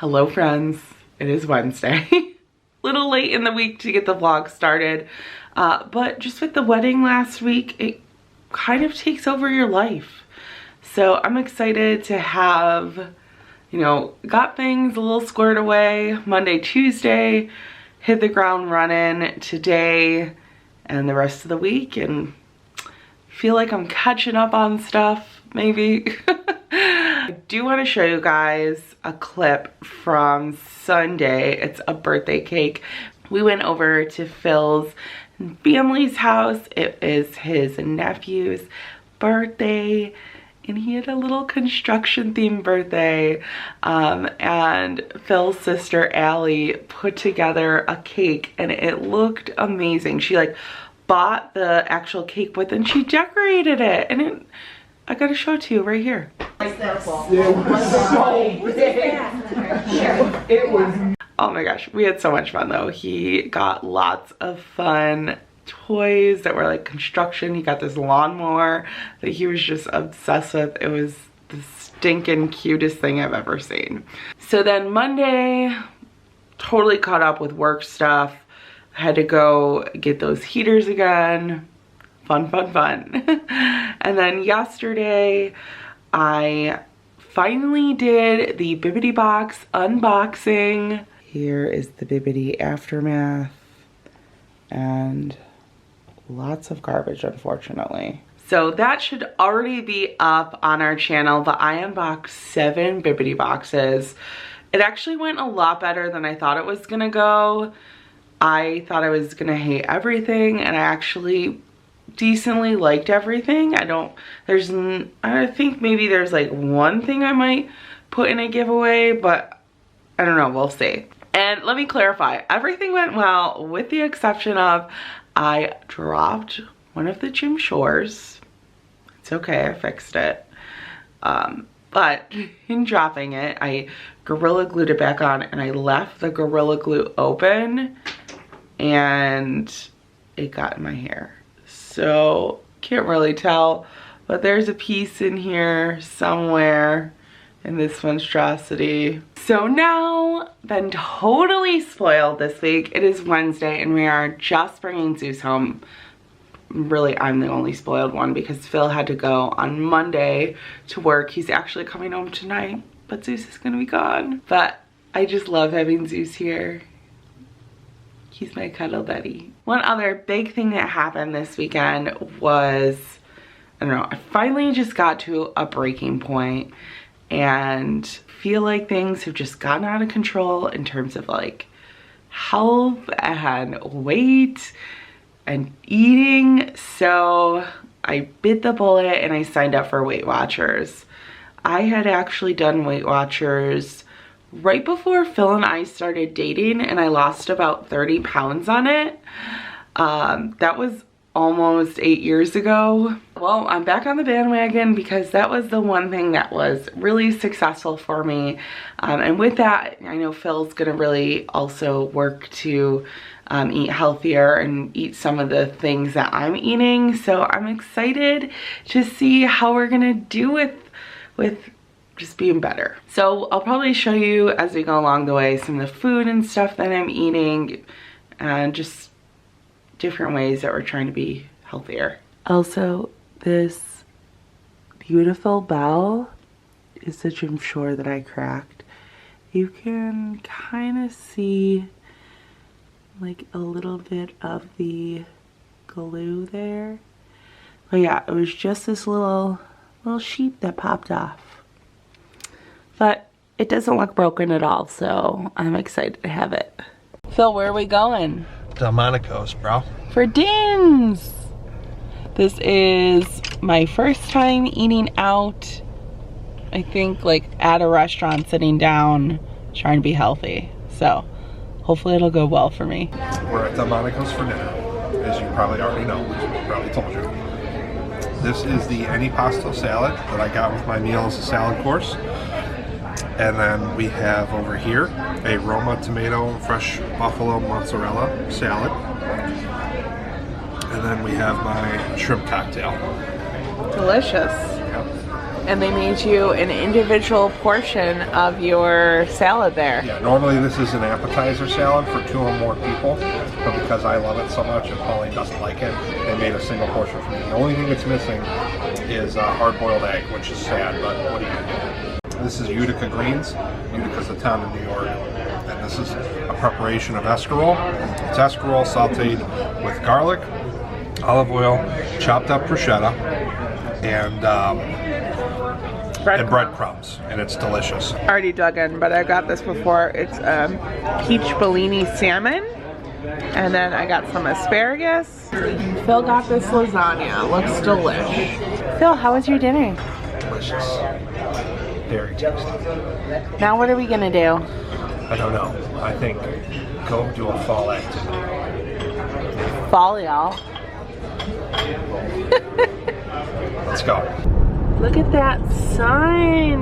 Hello friends, it is Wednesday. Little late in the week to get the vlog started, but just with the wedding last week, it kind of takes over your life. So I'm excited to have, you know, got things a little squared away Monday, Tuesday, hit the ground running today and the rest of the week, and feel like I'm catching up on stuff, maybe. I do want to show you guys a clip from Sunday. It's a birthday cake. We went over to Phil's family's house. It is his nephew's birthday, and he had a little construction themed birthday. And Phil's sister Allie put together a cake and it looked amazing. She like bought the actual cake with and she decorated it, and I gotta show it to you right here. Oh my gosh, we had so much fun though. He got lots of fun toys that were like construction. He got this lawnmower that he was just obsessed with. It was the stinking cutest thing I've ever seen. So then Monday, totally caught up with work stuff. I had to go get those heaters again. Fun, fun, fun. And then yesterday, I finally did the Bibbidi box unboxing. Here is the Bibbidi aftermath, and lots of garbage, unfortunately. So that should already be up on our channel, but I unboxed 7 Bibbidi boxes. It actually went a lot better than I thought it was gonna go. I thought I was gonna hate everything, and I actually decently liked everything. I think maybe there's like one thing I might put in a giveaway, but I don't know, we'll see. And let me clarify, everything went well with the exception of I dropped one of the gym shorts. It's okay, I fixed it. But in dropping it, I Gorilla Glued it back on, and I left the Gorilla Glue open and it got in my hair. So can't really tell, but there's a piece in here somewhere in this monstrosity. So now, been totally spoiled this week. It is Wednesday and we are just bringing Zeus home. Really, I'm the only spoiled one because Phil had to go on Monday to work. He's actually coming home tonight, but Zeus is gonna be gone. But I just love having Zeus here. He's my cuddle buddy. One other big thing that happened this weekend was, I don't know, I finally just got to a breaking point and feel like things have just gotten out of control in terms of like health and weight and eating. So I bit the bullet and I signed up for Weight Watchers. I had actually done Weight Watchers right before Phil and I started dating, and I lost about 30 pounds on it. That was almost 8 years ago. Well, I'm back on the bandwagon because that was the one thing that was really successful for me. And with that, I know Phil's gonna really also work to eat healthier and eat some of the things that I'm eating. So I'm excited to see how we're gonna do with just being better. So I'll probably show you as we go along the way some of the food and stuff that I'm eating and just different ways that we're trying to be healthier. Also, this beautiful bell is the gym shore that I cracked. You can kind of see like a little bit of the glue there. But yeah, it was just this little sheet that popped off. But it doesn't look broken at all, so I'm excited to have it. Phil, where are we going? Delmonico's, bro. For Dins! This is my first time eating out, I think, like at a restaurant, sitting down, trying to be healthy. So hopefully it'll go well for me. We're at Delmonico's for dinner, as you probably already know, because we probably told you. This is the antipasto salad that I got with my meal as a salad course. And then we have over here a Roma tomato and fresh buffalo mozzarella salad. And then we have my shrimp cocktail. Delicious. Yep. and they made you an individual portion of your salad there. Yeah, normally this is an appetizer salad for 2 or more people, but because I love it so much and Pauline doesn't like it, they made a single portion for me. The only thing it's missing is a hard-boiled egg, which is sad, but what are you gonna do? This is Utica greens. Utica's a town in New York, and this is a preparation of escarole. It's escarole sauteed with garlic, olive oil, chopped up bruschetta, and breadcrumbs, and it's delicious. I already dug in, but I got this before. It's peach Bellini salmon, and then I got some asparagus. Phil got this lasagna. Looks delish. Phil, how was your dinner? Delicious. Very tasty. Now what are we gonna do? I don't know. I think go do a fall activity. Fall, y'all. Let's go. Look at that sun.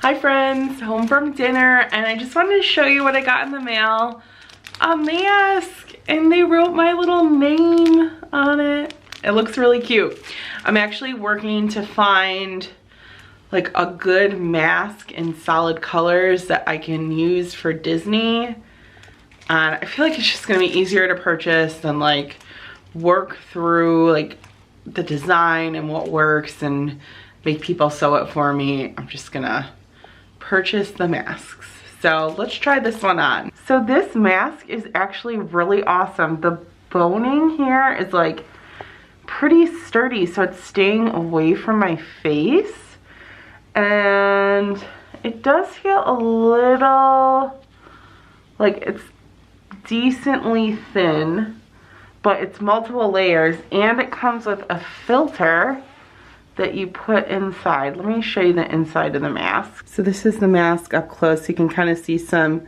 Hi friends, home from dinner, and I just wanted to show you what I got in the mail. A mask, and they wrote my little name on it. It looks really cute. I'm actually working to find like a good mask in solid colors that I can use for Disney. And I feel like it's just gonna be easier to purchase than like work through like the design and what works and make people sew it for me. I'm just gonna purchase the masks. So let's try this one on. So this mask is actually really awesome. The boning here is like pretty sturdy, so it's staying away from my face. And it does feel a little like it's decently thin, but it's multiple layers, and it comes with a filter that you put inside. Let me show you the inside of the mask. So this is the mask up close. You can kind of see some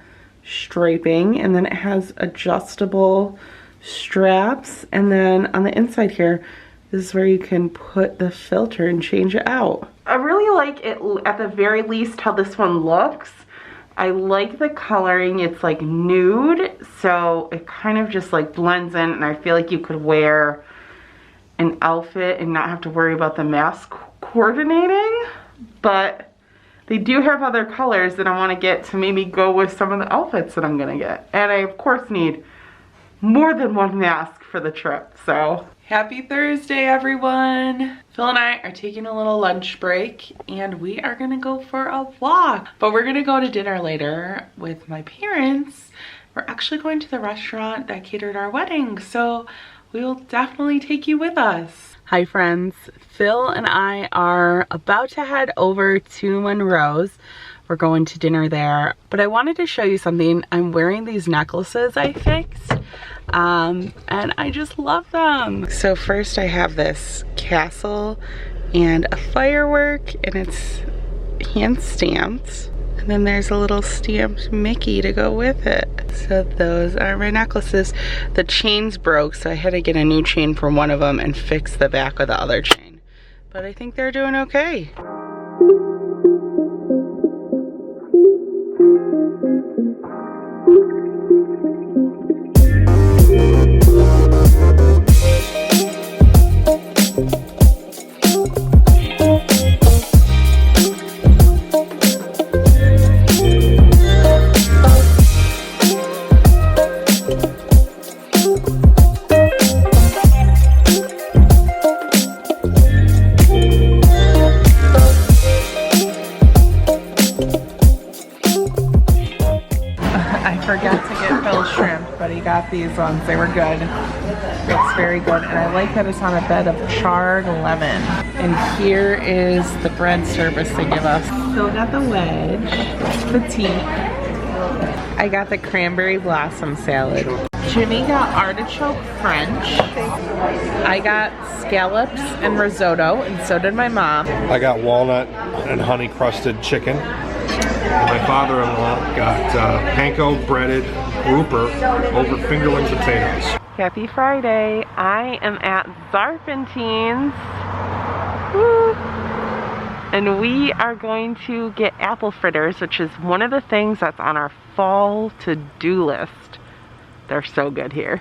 striping, and then it has adjustable straps, and then on the inside here, this is where you can put the filter and change it out. I really like it at the very least how this one looks. I like the coloring. It's like nude, so it kind of just like blends in, and I feel like you could wear an outfit and not have to worry about the mask coordinating. But they do have other colors that I want to get to maybe go with some of the outfits that I'm gonna get. And I of course need more than one mask for the trip, so. Happy Thursday, everyone. Phil and I are taking a little lunch break, and we are gonna go for a walk. But we're gonna go to dinner later with my parents. We're actually going to the restaurant that catered our wedding, so we will definitely take you with us. Hi friends, Phil and I are about to head over to Monroe's. We're going to dinner there, but I wanted to show you something. I'm wearing these necklaces I fixed, and I just love them. So first I have this castle and a firework, and it's hand stamped. And then there's a little stamped Mickey to go with it. So those are my necklaces. The chains broke, so I had to get a new chain for one of them and fix the back of the other chain. But I think they're doing okay. These ones, they were good. It's very good, and I like that it's on a bed of charred lemon. And here is the bread service they give us. Still got the wedge, it's petite. I got the cranberry blossom salad. Jimmy got artichoke French. I got scallops and risotto, and so did my mom. I got walnut and honey crusted chicken. And my father-in-law got panko breaded grouper over fingerling potatoes. Happy Friday. I am at Zarpentine's. Woo. And we are going to get apple fritters, which is one of the things that's on our fall to-do list. They're so good here.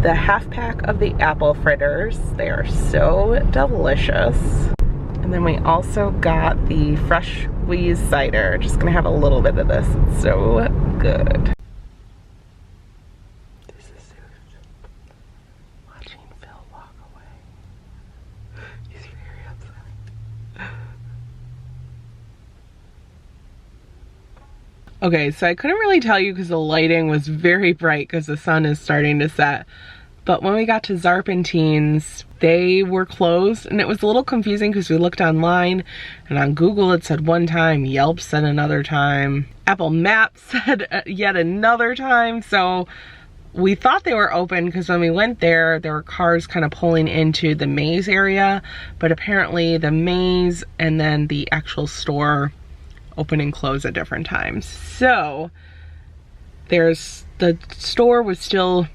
the half pack of the apple fritters. They are so delicious. And then we also got the fresh squeezed cider. Just gonna have a little bit of this. It's so good. This is Susan watching Phil walk away. He's very upset. Okay, so I couldn't really tell you because the lighting was very bright because the sun is starting to set. But when we got to Zarpentine's, they were closed, and it was a little confusing because we looked online, and on Google it said one time, Yelp said another time, Apple Maps said yet another time. So we thought they were open because when we went there were cars kind of pulling into the maze area, but apparently the maze and then the actual store open and close at different times. So the store was still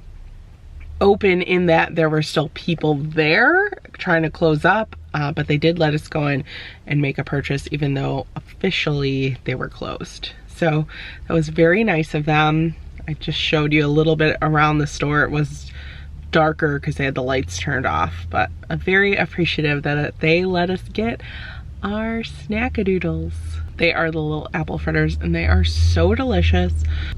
open in that there were still people there trying to close up, but they did let us go in and make a purchase even though officially they were closed. So that was very nice of them. I just showed you a little bit around the store. It was darker because they had the lights turned off, but I'm very appreciative that they let us get our snackadoodles. They are the little apple fritters and they are so delicious.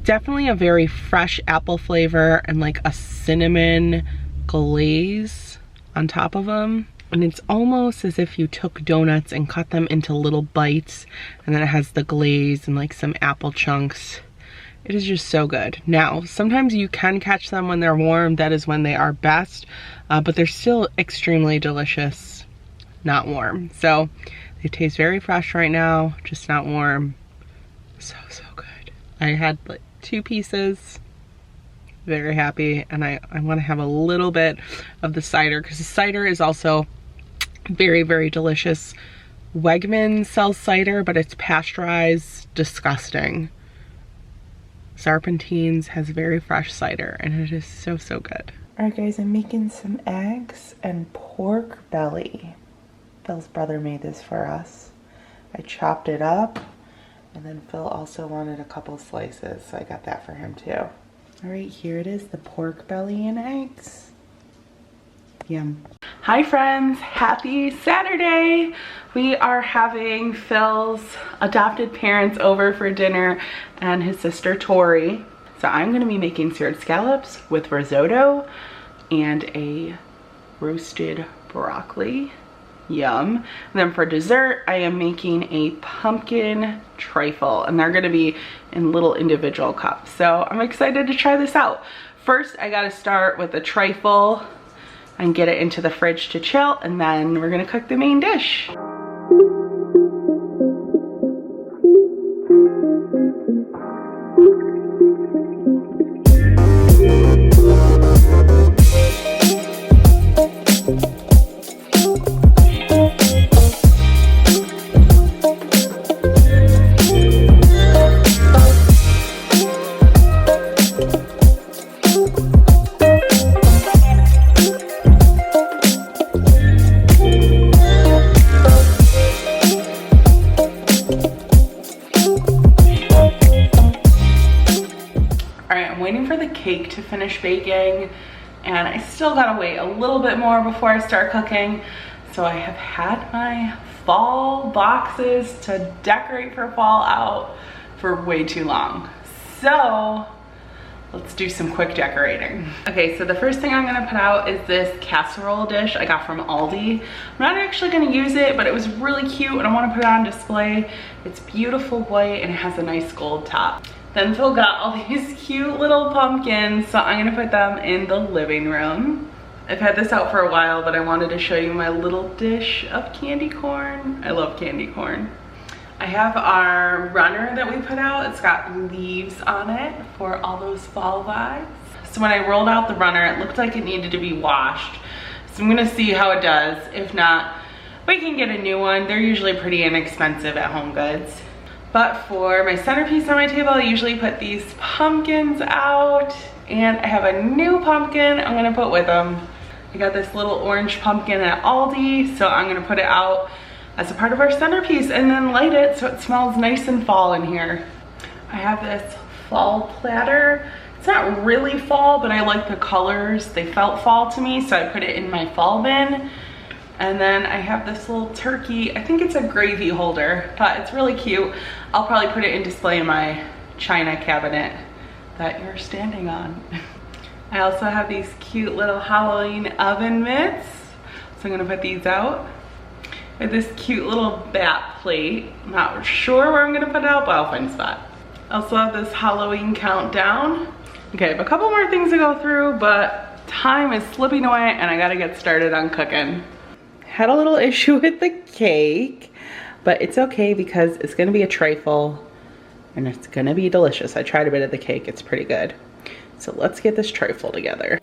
Definitely a very fresh apple flavor and like a cinnamon glaze on top of them. And it's almost as if you took donuts and cut them into little bites, and then it has the glaze and like some apple chunks. It is just so good. Now, sometimes you can catch them when they're warm. That is when they are best, but they're still extremely delicious, not warm. So they taste very fresh right now, just not warm. So good. I had like 2 pieces. Very happy, and I want to have a little bit of the cider because the cider is also very, very delicious. Wegmans sells cider, but it's pasteurized. Disgusting. Zarpentine's has very fresh cider, and it is so good. Alright guys, I'm making some eggs and pork belly. Phil's brother made this for us. I chopped it up, and then Phil also wanted a couple slices, so I got that for him too. Alright, here it is, the pork belly and eggs. Yum. Hi friends, happy Saturday! We are having Phil's adopted parents over for dinner and his sister Tori. So I'm gonna be making seared scallops with risotto and a roasted broccoli. Yum. And then for dessert, I am making a pumpkin trifle, and they're gonna be in little individual cups. So I'm excited to try this out. First, I gotta start with the trifle and get it into the fridge to chill, and then we're gonna cook the main dish. Cake to finish baking, and I still gotta wait a little bit more before I start cooking. So I have had my fall boxes to decorate for fall out for way too long. So let's do some quick decorating. Okay, so the first thing I'm gonna put out is this casserole dish I got from Aldi. I'm not actually gonna use it, but it was really cute and I wanna put it on display. It's beautiful white and it has a nice gold top. Then Phil got all these cute little pumpkins, so I'm gonna put them in the living room. I've had this out for a while, but I wanted to show you my little dish of candy corn. I love candy corn. I have our runner that we put out. It's got leaves on it for all those fall vibes. So when I rolled out the runner, it looked like it needed to be washed. So I'm gonna see how it does. If not, we can get a new one. They're usually pretty inexpensive at Home Goods. But for my centerpiece on my table, I usually put these pumpkins out, and I have a new pumpkin I'm gonna put with them. I got this little orange pumpkin at Aldi, so I'm gonna put it out as a part of our centerpiece and then light it so it smells nice and fall in here. I have this fall platter. It's It's not really fall, but I like the colors. They felt fall to me, so I put it in my fall bin. And then I have this little turkey. I think it's a gravy holder, but it's really cute. I'll probably put it in display in my china cabinet that you're standing on. I also have these cute little Halloween oven mitts. So I'm gonna put these out. I have this cute little bat plate. I'm not sure where I'm gonna put it out, but I'll find a spot. I also have this Halloween countdown. Okay, I have a couple more things to go through, but time is slipping away and I gotta get started on cooking. Had a little issue with the cake, but it's okay because it's gonna be a trifle and it's gonna be delicious. I tried a bit of the cake, it's pretty good. So let's get this trifle together.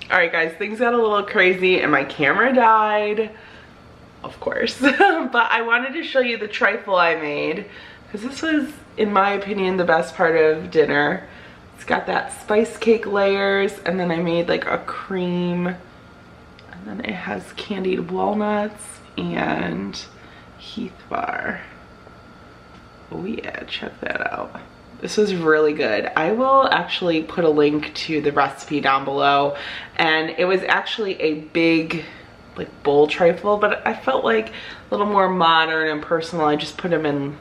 Alright guys, things got a little crazy and my camera died, of course. But I wanted to show you the trifle I made because this was, in my opinion, the best part of dinner. It's got that spice cake layers and then I made like a cream and then it has candied walnuts and Heath bar. Oh yeah, check that out. This was really good. I will actually put a link to the recipe down below. And it was actually a big like bowl trifle, but I felt like a little more modern and personal. I just put them in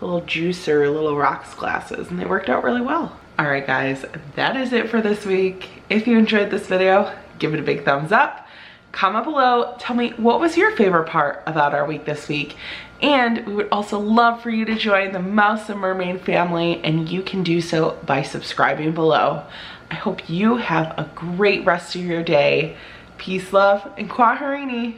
little juicer, little rocks glasses, and they worked out really well. All right guys, that is it for this week. If you enjoyed this video, give it a big thumbs up. Comment below, tell me what was your favorite part about our week this week. And we would also love for you to join the Mouse and Mermaid family, and you can do so by subscribing below. I hope you have a great rest of your day. Peace, love, and Kwaherini.